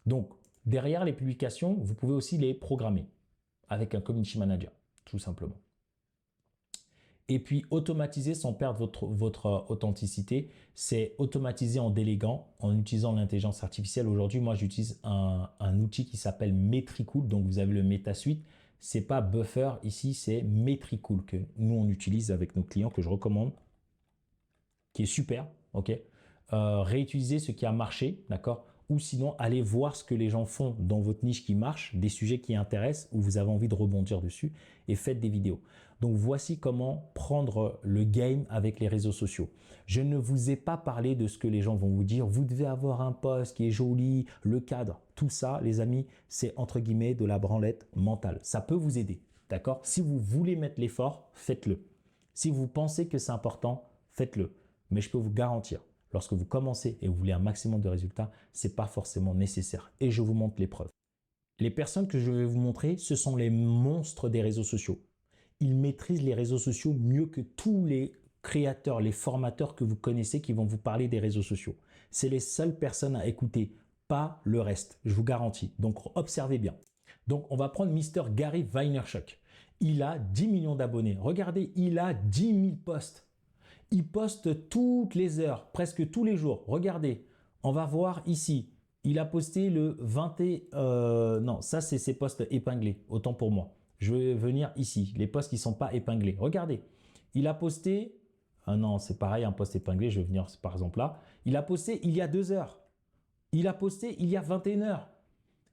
[SPEAKER 1] Donc, derrière les publications, vous pouvez aussi les programmer avec un community manager, tout simplement. Et puis, automatiser sans perdre votre authenticité, c'est automatiser en déléguant, en utilisant l'intelligence artificielle. Aujourd'hui, moi, j'utilise un outil qui s'appelle Metricool. Donc, vous avez le MetaSuite. C'est pas Buffer ici, c'est Metricool que nous, on utilise avec nos clients, que je recommande, qui est super. OK. Réutiliser ce qui a marché, d'accord. ou sinon allez voir ce que les gens font dans votre niche qui marche, des sujets qui intéressent ou vous avez envie de rebondir dessus et faites des vidéos. Donc voici comment prendre le game avec les réseaux sociaux. Je ne vous ai pas parlé de ce que les gens vont vous dire. Vous devez avoir un post qui est joli, le cadre. Tout ça, les amis, c'est entre guillemets de la branlette mentale. Ça peut vous aider, d'accord? Si vous voulez mettre l'effort, faites-le. Si vous pensez que c'est important, faites-le. Mais je peux vous garantir, lorsque vous commencez et vous voulez un maximum de résultats, ce n'est pas forcément nécessaire. Et je vous montre les preuves. Les personnes que je vais vous montrer, ce sont les monstres des réseaux sociaux. Ils maîtrisent les réseaux sociaux mieux que tous les créateurs, les formateurs que vous connaissez qui vont vous parler des réseaux sociaux. C'est les seules personnes à écouter, pas le reste, je vous garantis. Donc observez bien. Donc on va prendre Mr. Gary Vaynerchuk. Il a 10 millions d'abonnés. Regardez, il a 10 000 posts. Il poste toutes les heures, presque tous les jours. Regardez, on va voir ici. Il a posté le 20 non, ça c'est ses posts épinglés, autant pour moi. Je vais venir ici, les posts qui ne sont pas épinglés. Regardez, il a posté, ah non, c'est pareil, un post épinglé, je vais venir par exemple là. Il a posté il y a 2 heures. Il a posté il y a 21 heures.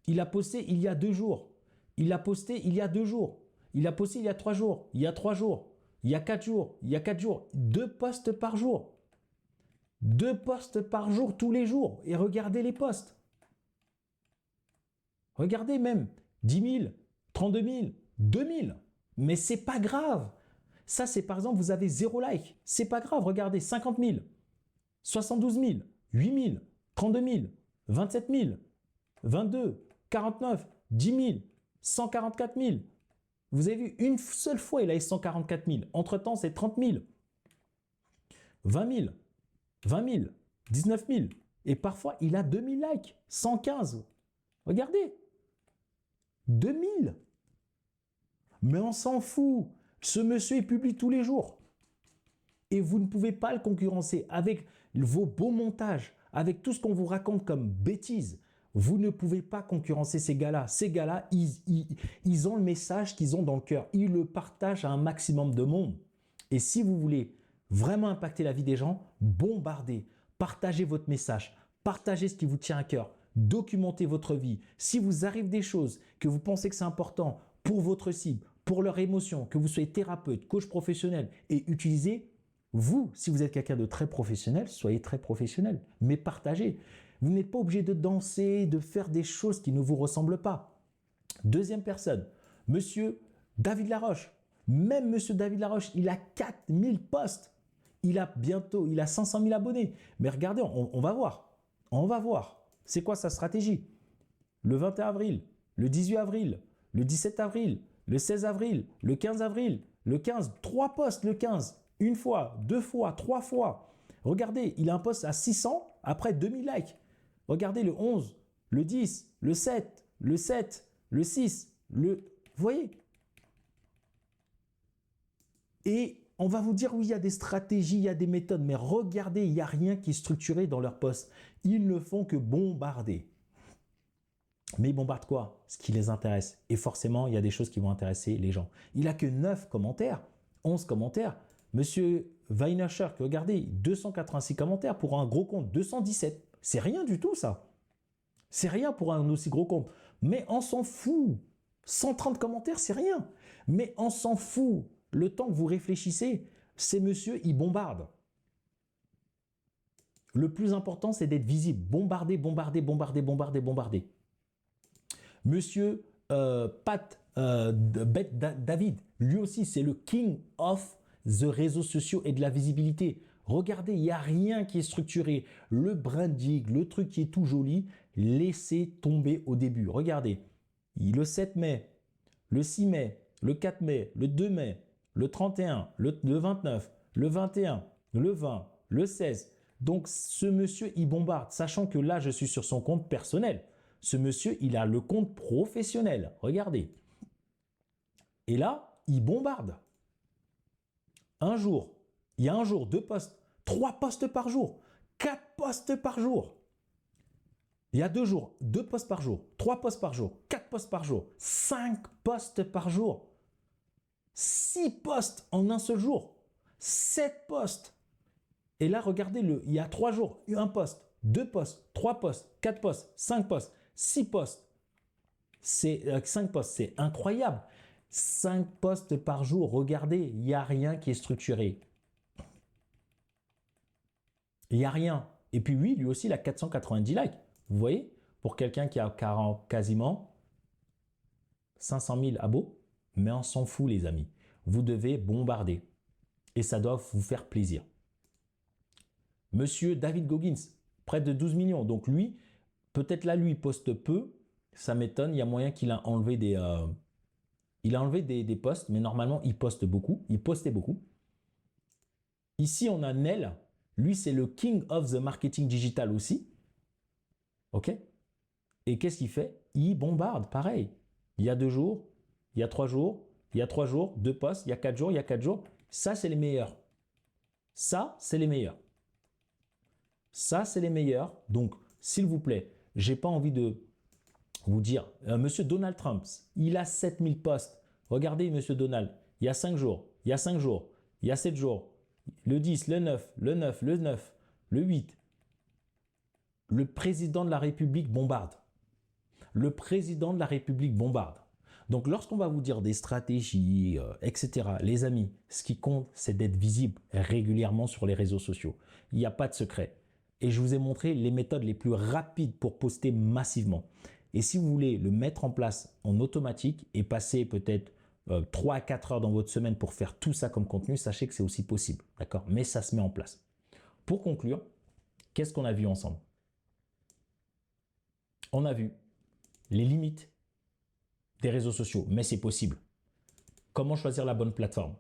[SPEAKER 1] Il a posté il y a 2 jours. Il a posté il y a 2 jours. Il a posté il y a 3 jours. Il y a 3 jours. Il y a 4 jours. Il y a 4 jours. 2 posts par jour. 2 posts par jour tous les jours. Et regardez les posts. Regardez même 10 000, 32 000, 2 000. Mais c'est pas grave. Ça, c'est par exemple, vous avez 0 like. C'est pas grave. Regardez, 50 000, 72 000, 8 000, 32 000, 27 000, 22, 49, 10 000, 144 000. Vous avez vu, une seule fois, il a eu 144 000. Entre-temps, c'est 30 000, 20 000, 20 000, 19 000. Et parfois, il a 2 000 likes, 115. Regardez, 2 000. Mais on s'en fout. Ce monsieur, il publie tous les jours. Et vous ne pouvez pas le concurrencer avec vos beaux montages, avec tout ce qu'on vous raconte comme bêtises. Vous ne pouvez pas concurrencer ces gars-là. Ces gars-là, ils ont le message qu'ils ont dans le cœur. Ils le partagent à un maximum de monde. Et si vous voulez vraiment impacter la vie des gens, bombardez, partagez votre message, partagez ce qui vous tient à cœur, documentez votre vie. Si vous arrive des choses que vous pensez que c'est important pour votre cible, pour leur émotion, que vous soyez thérapeute, coach professionnel et utilisez, vous, si vous êtes quelqu'un de très professionnel, soyez très professionnel, mais partagez. Vous n'êtes pas obligé de danser, de faire des choses qui ne vous ressemblent pas. Deuxième personne, Monsieur David Laroche. Même Monsieur David Laroche, il a 4000 posts. Il a 500 000 abonnés. Mais regardez, on va voir. On va voir. C'est quoi sa stratégie? Le 21 avril, le 18 avril, le 17 avril, le 16 avril, le 15 avril, le 15, 3 posts le 15. Une fois, 2 fois, 3 fois. Regardez, il a un post à 600, après 2000 likes. Regardez le 11, le 10, le 7, le 7, le 6, le... Vous voyez? Et on va vous dire, oui, il y a des stratégies, il y a des méthodes, mais regardez, il n'y a rien qui est structuré dans leur post. Ils ne font que bombarder. Mais ils bombardent quoi? Ce qui les intéresse. Et forcément, il y a des choses qui vont intéresser les gens. Il n'a que 9 commentaires, 11 commentaires. Monsieur Vaynerchuk, regardez, 286 commentaires pour un gros compte, 217. C'est rien du tout, ça. C'est rien pour un aussi gros compte. Mais on s'en fout. 130 commentaires, c'est rien. Mais on s'en fout. Le temps que vous réfléchissez, ces messieurs, ils bombardent. Le plus important, c'est d'être visible. Bombarder, bombarder, bombarder, bombarder, bombarder. Monsieur David, lui aussi, c'est le king of the réseaux sociaux et de la visibilité. Regardez, il n'y a rien qui est structuré. Le branding, le truc qui est tout joli, laissez tomber au début. Regardez, le 7 mai, le 6 mai, le 4 mai, le 2 mai, le 31, le 29, le 21, le 20, le 16. Donc, ce monsieur, il bombarde, sachant que là, je suis sur son compte personnel. Ce monsieur, il a le compte professionnel. Regardez. Et là, il bombarde. Un jour, il y a un jour, 2 posts, 3 posts par jour, 4 posts par jour. Il y a 2 jours, 2 posts par jour, 3 posts par jour, 4 posts par jour, 5 posts par jour, 6 posts en un seul jour, 7 posts. Et là, regardez, il y a 3 jours, un post. 2 posts, 3 posts, 4 posts, 5 posts, 6 posts. C'est 5 posts, c'est incroyable. 5 posts par jour, regardez, il n'y a rien qui est structuré. Il n'y a rien. Et puis oui, lui aussi, il a 490 likes. Vous voyez, pour quelqu'un qui a quasiment 500 000 abos, mais on s'en fout les amis. Vous devez bombarder et ça doit vous faire plaisir. Monsieur David Goggins, près de 12 millions. Donc lui, peut-être là, lui, il poste peu. Ça m'étonne, il y a moyen qu'il a enlevé des posts, mais normalement, il poste beaucoup. Il postait beaucoup. Ici, on a Nel. Lui, c'est le king of the marketing digital aussi. OK? Et qu'est-ce qu'il fait? Il bombarde, pareil. Il y a 2 jours, il y a 3 jours, il y a 3 jours, 2 posts, il y a 4 jours, il y a 4 jours. Ça, c'est les meilleurs. Ça, c'est les meilleurs. Ça, c'est les meilleurs. Donc, s'il vous plaît, j'ai pas envie de vous dire, monsieur Donald Trump, il a 7000 posts. Regardez, monsieur Donald, il y a 5 jours, il y a 5 jours, il y a 7 jours, le 10, le 9, le 9, le 9, le 8. Le président de la République bombarde. Le président de la République bombarde. Donc, lorsqu'on va vous dire des stratégies, etc., les amis, ce qui compte, c'est d'être visible régulièrement sur les réseaux sociaux. Il n'y a pas de secret. Et je vous ai montré les méthodes les plus rapides pour poster massivement. Et si vous voulez le mettre en place en automatique et passer peut-être 3 à 4 heures dans votre semaine pour faire tout ça comme contenu, sachez que c'est aussi possible. D'accord? Mais ça se met en place. Pour conclure, qu'est-ce qu'on a vu ensemble? On a vu les limites des réseaux sociaux, mais c'est possible. Comment choisir la bonne plateforme?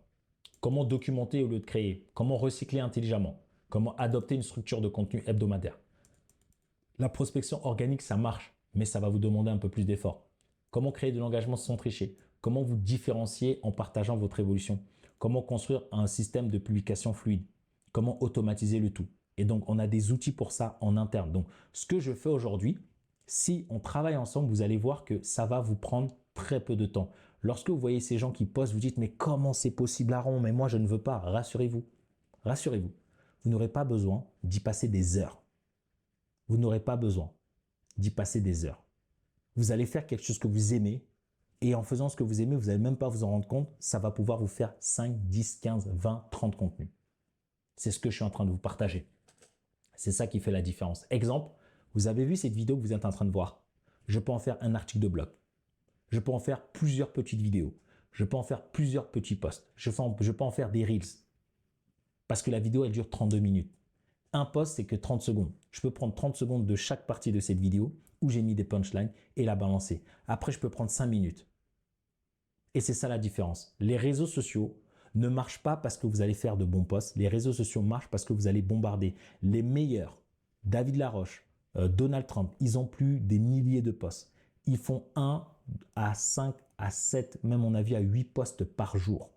[SPEAKER 1] Comment documenter au lieu de créer? Comment recycler intelligemment? Comment adopter une structure de contenu hebdomadaire? La prospection organique, ça marche, mais ça va vous demander un peu plus d'efforts. Comment créer de l'engagement sans tricher? Comment vous différencier en partageant votre évolution? Comment construire un système de publication fluide? Comment automatiser le tout? Et donc, on a des outils pour ça en interne. Donc, ce que je fais aujourd'hui, si on travaille ensemble, vous allez voir que ça va vous prendre très peu de temps. Lorsque vous voyez ces gens qui postent, vous dites « Mais comment c'est possible, Aaron? Mais moi, je ne veux pas. » Rassurez-vous. Rassurez-vous. Vous n'aurez pas besoin d'y passer des heures. Vous n'aurez pas besoin d'y passer des heures. Vous allez faire quelque chose que vous aimez et en faisant ce que vous aimez, vous n'allez même pas vous en rendre compte, ça va pouvoir vous faire 5, 10, 15, 20, 30 contenus. C'est ce que je suis en train de vous partager. C'est ça qui fait la différence. Exemple, vous avez vu cette vidéo que vous êtes en train de voir. Je peux en faire un article de blog. Je peux en faire plusieurs petites vidéos. Je peux en faire plusieurs petits posts. Je peux en faire des reels. Parce que la vidéo, elle dure 32 minutes. Un post, c'est que 30 secondes. Je peux prendre 30 secondes de chaque partie de cette vidéo où j'ai mis des punchlines et la balancer. Après, je peux prendre 5 minutes. Et c'est ça la différence. Les réseaux sociaux ne marchent pas parce que vous allez faire de bons posts. Les réseaux sociaux marchent parce que vous allez bombarder les meilleurs. David Laroche, Donald Trump, ils ont plus des milliers de posts. Ils font 1 à 5 à 7, même on a vu à 8 posts par jour.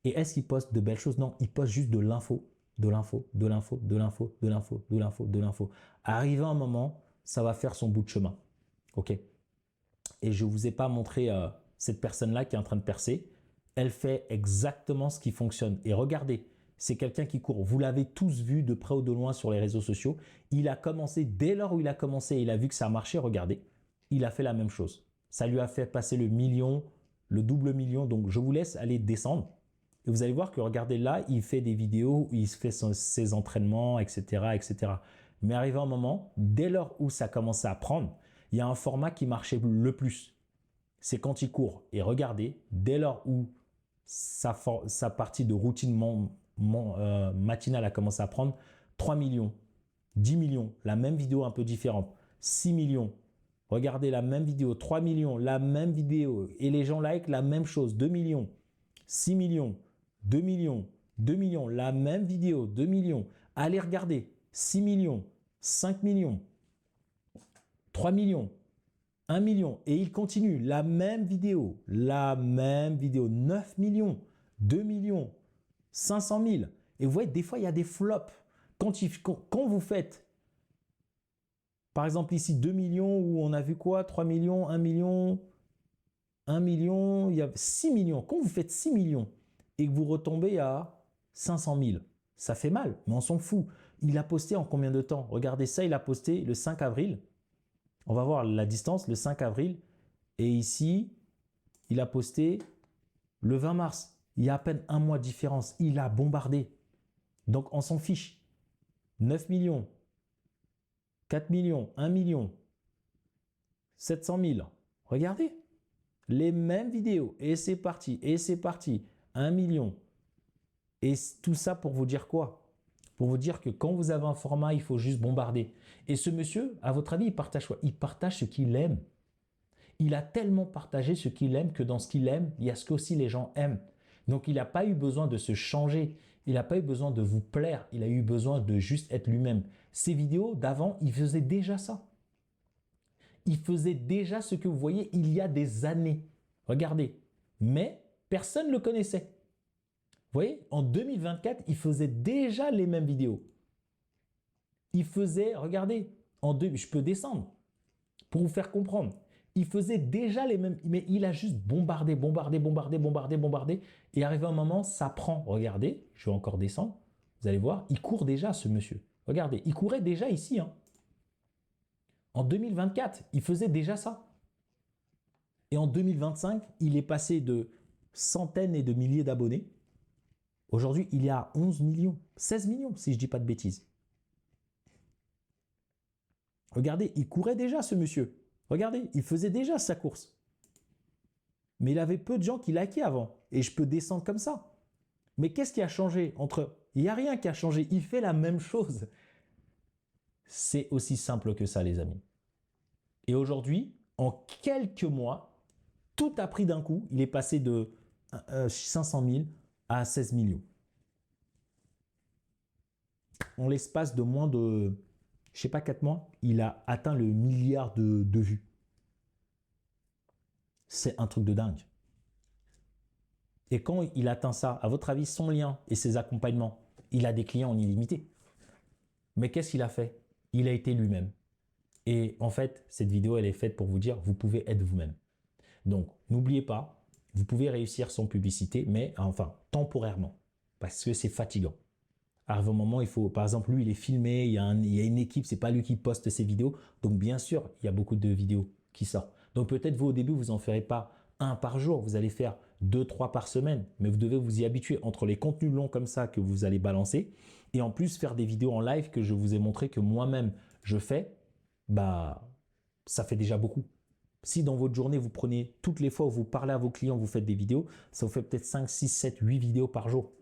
[SPEAKER 1] Et est-ce qu'ils postent de belles choses? Non, ils postent juste de l'info, de l'info, de l'info, de l'info, de l'info, de l'info, de l'info. Arrivé un moment, ça va faire son bout de chemin. OK? Et je ne vous ai pas montré cette personne-là qui est en train de percer. Elle fait exactement ce qui fonctionne. Et regardez, c'est quelqu'un qui court. Vous l'avez tous vu de près ou de loin sur les réseaux sociaux. Il a commencé, dès lors où il a commencé, il a vu que ça a marché, regardez, il a fait la même chose. Ça lui a fait passer le million, le double million. Donc, je vous laisse aller descendre. Et vous allez voir que, regardez là, il fait des vidéos où il fait ses entraînements, etc., etc. Mais arrivé un moment, dès lors où ça commençait à prendre, il y a un format qui marchait le plus. C'est quand il court. Et regardez, dès lors où sa partie de routine matinale a commencé à prendre, 3 millions, 10 millions, la même vidéo un peu différente, 6 millions. Regardez la même vidéo, 3 millions, la même vidéo. Et les gens like la même chose, 2 millions, 6 millions, 2 millions, 2 millions, la même vidéo, 2 millions. Allez regarder, 6 millions, 5 millions, 3 millions, 1 million. Et il continue, la même vidéo, 9 millions, 2 millions, 500 000. Et vous voyez, des fois, il y a des flops. Quand vous faites, par exemple ici, 2 millions, où on a vu quoi? 3 millions, 1 million, 1 million, il y a 6 millions. Quand vous faites 6 millions et que vous retombez à 500 000, Ça fait mal, mais on s'en fout. Il a posté en combien de temps? Regardez ça, il a posté le 5 avril. On va voir la distance, le 5 avril. Et ici, il a posté le 20 mars. Il y a à peine un mois de différence. Il a bombardé. Donc, on s'en fiche. 9 millions, 4 millions, 1 million, 700 000. Regardez. Les mêmes vidéos. Et c'est parti. Et c'est parti. 1 million. Et tout ça pour vous dire quoi? Pour vous dire que quand vous avez un format, il faut juste bombarder. Et ce monsieur, à votre avis, il partage quoi? Il partage ce qu'il aime. Il a tellement partagé ce qu'il aime que dans ce qu'il aime, il y a ce qu'aussi les gens aiment. Donc, il n'a pas eu besoin de se changer. Il n'a pas eu besoin de vous plaire. Il a eu besoin de juste être lui-même. Ces vidéos d'avant, il faisait déjà ça. Il faisait déjà ce que vous voyez il y a des années. Regardez. Mais personne ne le connaissait. Vous voyez, en 2024, il faisait déjà les mêmes vidéos. Il faisait, regardez, je peux descendre pour vous faire comprendre. Il faisait déjà les mêmes, mais il a juste bombardé, bombardé, bombardé, bombardé, bombardé. Et arrivé un moment, ça prend. Regardez, je vais encore descendre. Vous allez voir, il court déjà, ce monsieur. Regardez, il courait déjà ici. Hein. En 2024, il faisait déjà ça. Et en 2025, il est passé de centaines et de milliers d'abonnés. Aujourd'hui, il est à 11 millions, 16 millions, si je ne dis pas de bêtises. Regardez, il courait déjà, ce monsieur. Regardez, il faisait déjà sa course. Mais il avait peu de gens qui likaient avant. Et je peux descendre comme ça. Mais qu'est-ce qui a changé entre... Il n'y a rien qui a changé. Il fait la même chose. C'est aussi simple que ça, les amis. Et aujourd'hui, en quelques mois, tout a pris d'un coup. Il est passé de 500 000 à 16 millions. En l'espace de moins de, je sais pas, 4 mois, il a atteint le milliard de vues. C'est un truc de dingue. Et quand il atteint ça, à votre avis, son lien et ses accompagnements, il a des clients en illimité. Mais qu'est-ce qu'il a fait? Il a été lui-même. Et en fait, cette vidéo, elle est faite pour vous dire, vous pouvez être vous-même. Donc, n'oubliez pas, vous pouvez réussir sans publicité, mais enfin, temporairement, parce que c'est fatigant. Arrive un moment, il faut, par exemple, lui, il est filmé, il y a une équipe, c'est pas lui qui poste ses vidéos. Donc, bien sûr, il y a beaucoup de vidéos qui sortent. Donc, peut-être vous, au début, vous n'en ferez pas un par jour. Vous allez faire 2, 3 par semaine. Mais vous devez vous y habituer entre les contenus longs comme ça que vous allez balancer et en plus faire des vidéos en live que je vous ai montré que moi-même, je fais. Bah, ça fait déjà beaucoup. Si dans votre journée, vous prenez toutes les fois où vous parlez à vos clients, vous faites des vidéos, ça vous fait peut-être 5, 6, 7, 8 vidéos par jour.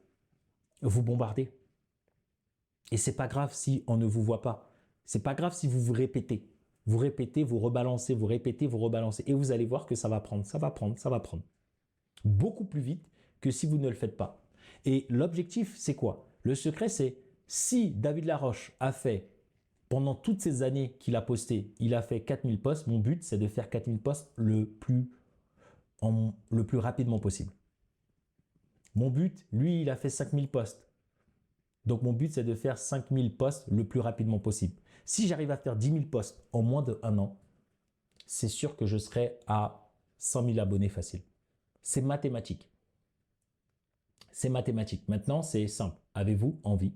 [SPEAKER 1] Vous bombardez. Et c'est pas grave si on ne vous voit pas. C'est pas grave si vous vous répétez. Vous répétez, vous rebalancez, vous répétez, vous rebalancez. Et vous allez voir que ça va prendre, ça va prendre, ça va prendre. Beaucoup plus vite que si vous ne le faites pas. Et l'objectif, c'est quoi? Le secret, c'est si David Laroche a fait, pendant toutes ces années qu'il a posté, il a fait 4000 posts, mon but, c'est de faire 4000 posts le plus rapidement possible. Mon but, lui, il a fait 5000 posts. Donc, mon but, c'est de faire 5000 posts le plus rapidement possible. Si j'arrive à faire 10 000 posts en moins d'1 an, c'est sûr que je serai à 100 000 abonnés facile. C'est mathématique. C'est mathématique. Maintenant, c'est simple. Avez-vous envie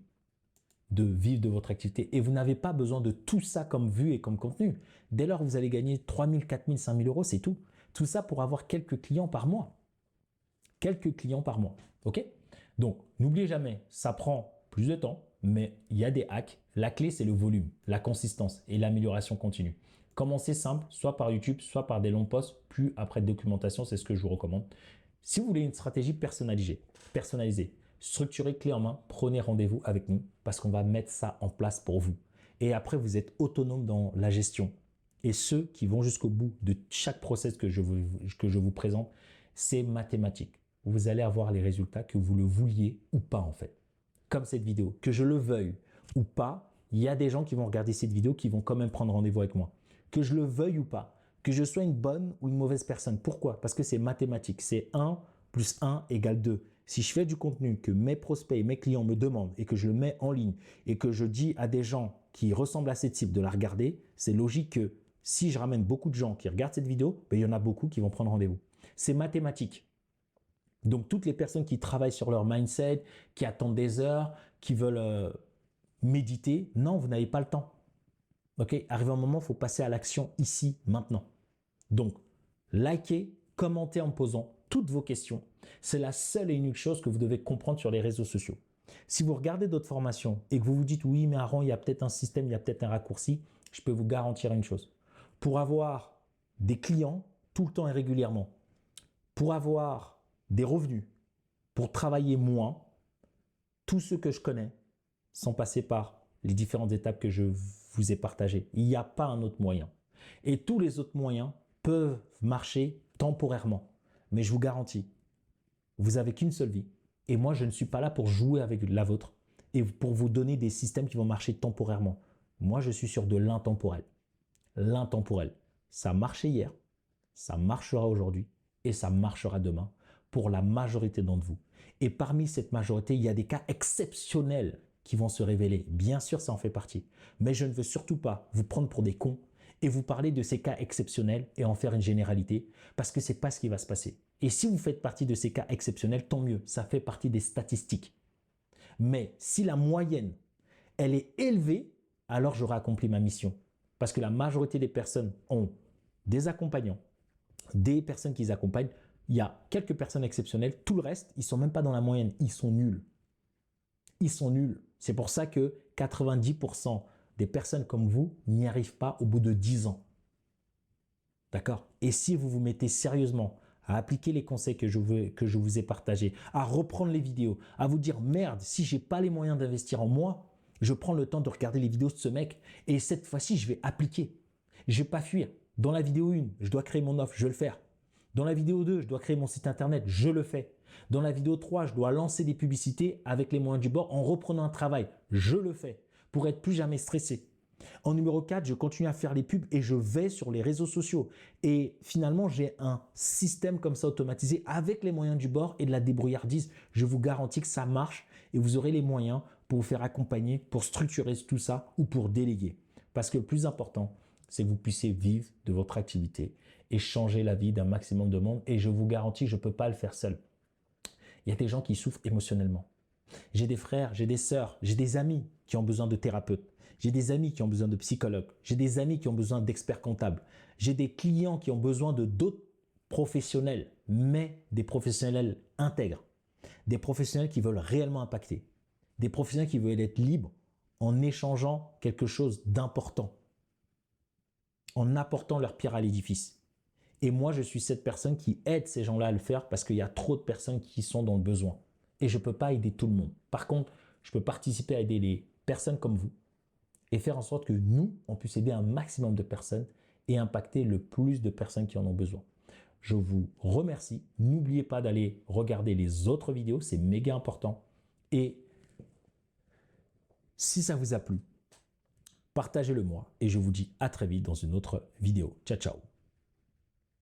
[SPEAKER 1] de vivre de votre activité? Et vous n'avez pas besoin de tout ça comme vue et comme contenu. Dès lors, vous allez gagner 3 000, 4 000, 5 000 euros, c'est tout. Tout ça pour avoir quelques clients par mois. Quelques clients par mois. OK? Donc, n'oubliez jamais, ça prend plus de temps, mais il y a des hacks. La clé, c'est le volume, la consistance et l'amélioration continue. Commencez simple, soit par YouTube, soit par des longs posts, puis après de documentation, c'est ce que je vous recommande. Si vous voulez une stratégie personnalisée, structurée, clé en main, prenez rendez-vous avec nous parce qu'on va mettre ça en place pour vous. Et après, vous êtes autonome dans la gestion. Et ceux qui vont jusqu'au bout de chaque process que je vous présente, c'est mathématique. Vous allez avoir les résultats que vous le vouliez ou pas en fait. Comme cette vidéo, que je le veuille ou pas, il y a des gens qui vont regarder cette vidéo qui vont quand même prendre rendez-vous avec moi. Que je le veuille ou pas, que je sois une bonne ou une mauvaise personne. Pourquoi? Parce que c'est mathématique. C'est 1 plus 1 égale 2. Si je fais du contenu que mes prospects et mes clients me demandent et que je le mets en ligne et que je dis à des gens qui ressemblent à cette cible de la regarder, c'est logique que si je ramène beaucoup de gens qui regardent cette vidéo, ben, il y en a beaucoup qui vont prendre rendez-vous. C'est mathématique. Donc, toutes les personnes qui travaillent sur leur mindset, qui attendent des heures, qui veulent méditer. Non, vous n'avez pas le temps. Ok, arrive un moment, il faut passer à l'action ici, maintenant. Donc, likez, commentez en me posant toutes vos questions. C'est la seule et unique chose que vous devez comprendre sur les réseaux sociaux. Si vous regardez d'autres formations et que vous vous dites oui, mais Aaron, il y a peut-être un système, il y a peut-être un raccourci, je peux vous garantir une chose. Pour avoir des clients tout le temps et régulièrement, pour avoir des revenus, pour travailler moins, tous ceux que je connais sont passés par les différentes étapes que je vous ai partagées. Il n'y a pas un autre moyen. Et tous les autres moyens peuvent marcher temporairement. Mais je vous garantis, vous n'avez qu'une seule vie. Et moi, je ne suis pas là pour jouer avec la vôtre et pour vous donner des systèmes qui vont marcher temporairement. Moi, je suis sur de l'intemporel. L'intemporel, ça marchait hier, ça marchera aujourd'hui et ça marchera demain pour la majorité d'entre vous. Et parmi cette majorité, il y a des cas exceptionnels qui vont se révéler. Bien sûr, ça en fait partie. Mais je ne veux surtout pas vous prendre pour des cons et vous parler de ces cas exceptionnels et en faire une généralité parce que ce n'est pas ce qui va se passer. Et si vous faites partie de ces cas exceptionnels, tant mieux, ça fait partie des statistiques. Mais si la moyenne, elle est élevée, alors j'aurai accompli ma mission. Parce que la majorité des personnes ont des accompagnants, des personnes qu'ils accompagnent. Il y a quelques personnes exceptionnelles. Tout le reste, ils ne sont même pas dans la moyenne. Ils sont nuls. Ils sont nuls. C'est pour ça que 90% des personnes comme vous n'y arrivent pas au bout de 10 ans. D'accord? Et si vous vous mettez sérieusement à appliquer les conseils que je vous ai partagés, à reprendre les vidéos, à vous dire merde, si je n'ai pas les moyens d'investir en moi, je prends le temps de regarder les vidéos de ce mec et cette fois-ci, je vais appliquer. Je ne vais pas fuir. Dans la vidéo 1, je dois créer mon offre, je vais le faire. Dans la vidéo 2, je dois créer mon site internet, je le fais. Dans la vidéo 3, je dois lancer des publicités avec les moyens du bord en reprenant un travail, je le fais pour être plus jamais stressé. En numéro 4, je continue à faire les pubs et je vais sur les réseaux sociaux. Et finalement, j'ai un système comme ça automatisé avec les moyens du bord et de la débrouillardise. Je vous garantis que ça marche et vous aurez les moyens pour vous faire accompagner, pour structurer tout ça ou pour déléguer. Parce que le plus important, c'est que vous puissiez vivre de votre activité et changer la vie d'un maximum de monde. Et je vous garantis, je ne peux pas le faire seul. Il y a des gens qui souffrent émotionnellement. J'ai des frères, j'ai des sœurs, j'ai des amis qui ont besoin de thérapeutes. J'ai des amis qui ont besoin de psychologues. J'ai des amis qui ont besoin d'experts comptables. J'ai des clients qui ont besoin de d'autres professionnels, mais des professionnels intègres. Des professionnels qui veulent réellement impacter. Des professionnels qui veulent être libres en échangeant quelque chose d'important. En apportant leur pierre à l'édifice. Et moi, je suis cette personne qui aide ces gens-là à le faire parce qu'il y a trop de personnes qui sont dans le besoin. Et je ne peux pas aider tout le monde. Par contre, je peux participer à aider les personnes comme vous et faire en sorte que nous, on puisse aider un maximum de personnes et impacter le plus de personnes qui en ont besoin. Je vous remercie. N'oubliez pas d'aller regarder les autres vidéos, c'est méga important. Et si ça vous a plu, partagez-le moi et je vous dis à très vite dans une autre vidéo. Ciao, ciao.